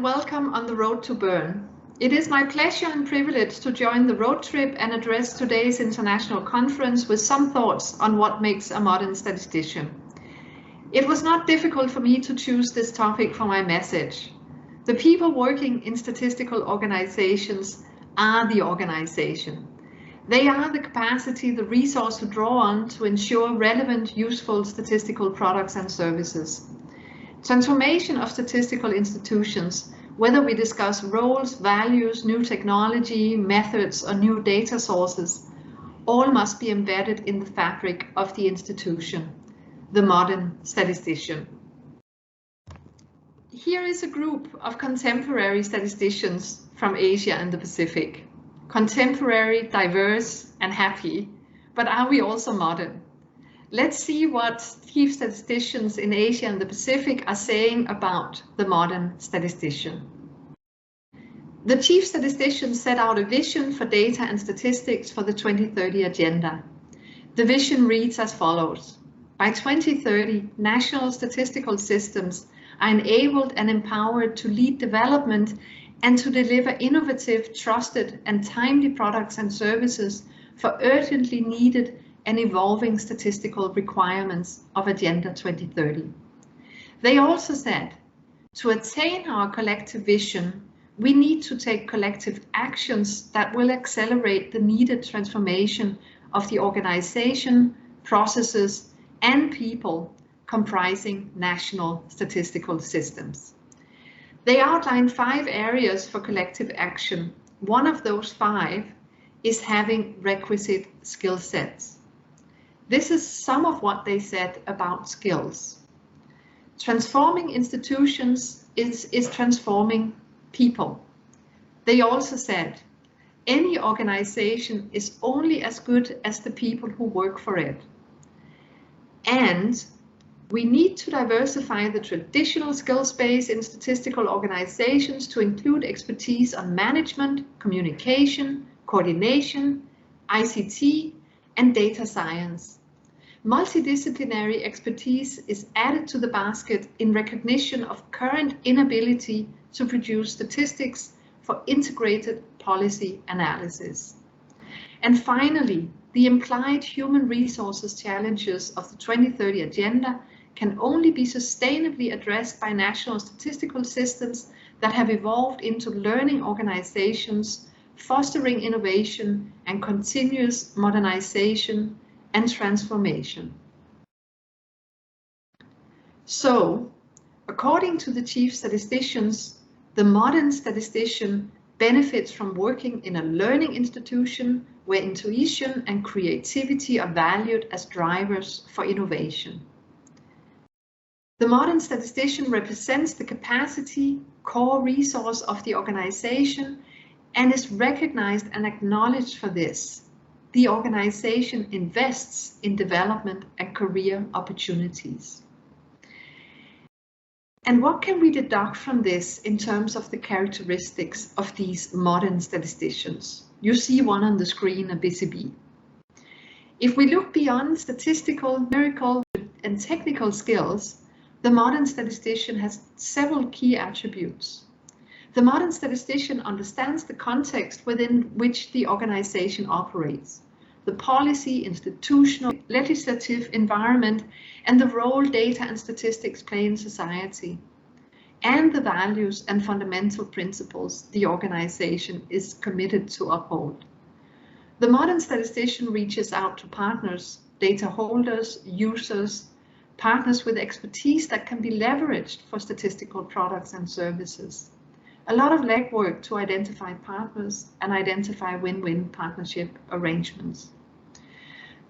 and welcome on the road to Bern. It is my pleasure and privilege to join the road trip and address today's international conference with some thoughts on what makes a modern statistician. It was not difficult for me to choose this topic for my message. The people working in statistical organizations are the organization. They are the capacity, the resource to draw on to ensure relevant, useful statistical products and services. Transformation of statistical institutions, whether we discuss roles, values, new technology, methods, or new data sources, all must be embedded in the fabric of the institution, the modern statistician. Here is a group of contemporary statisticians from Asia and the Pacific. Contemporary, diverse, and happy, but are we also modern? Let's see what chief statisticians in Asia and the Pacific are saying about the modern statistician. The chief statisticians set out a vision for data and statistics for the 2030 agenda. The vision reads as follows. By 2030, national statistical systems are enabled and empowered to lead development and to deliver innovative, trusted, and timely products and services for urgently needed and evolving statistical requirements of Agenda 2030. They also said, to attain our collective vision, we need to take collective actions that will accelerate the needed transformation of the organization, processes, and people comprising national statistical systems. They outlined 5 areas for collective action. One of those 5 is having requisite skill sets. This is some of what they said about skills. Transforming institutions is transforming people. They also said, any organization is only as good as the people who work for it. And we need to diversify the traditional skills base in statistical organizations to include expertise on management, communication, coordination, ICT, and data science. Multidisciplinary expertise is added to the basket in recognition of current inability to produce statistics for integrated policy analysis. And finally, the implied human resources challenges of the 2030 agenda can only be sustainably addressed by national statistical systems that have evolved into learning organizations, fostering innovation and continuous modernization and transformation. So, according to the chief statisticians, the modern statistician benefits from working in a learning institution where intuition and creativity are valued as drivers for innovation. The modern statistician represents the capacity, core resource of the organization and is recognized and acknowledged for this. The organization invests in development and career opportunities. And what can we deduct from this in terms of the characteristics of these modern statisticians? You see one on the screen, a busy bee. If we look beyond statistical, numerical, and technical skills, the modern statistician has several key attributes. The modern statistician understands the context within which the organization operates, the policy, institutional, legislative environment, and the role data and statistics play in society, and the values and fundamental principles the organization is committed to uphold. The modern statistician reaches out to partners, data holders, users, partners with expertise that can be leveraged for statistical products and services. A lot of legwork to identify partners and identify win-win partnership arrangements.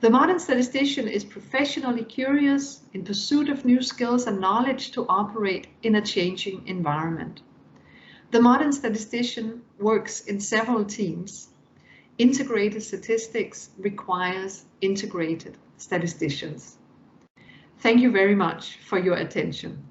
The modern statistician is professionally curious, in pursuit of new skills and knowledge to operate in a changing environment. The modern statistician works in several teams. Integrated statistics requires integrated statisticians. Thank you very much for your attention.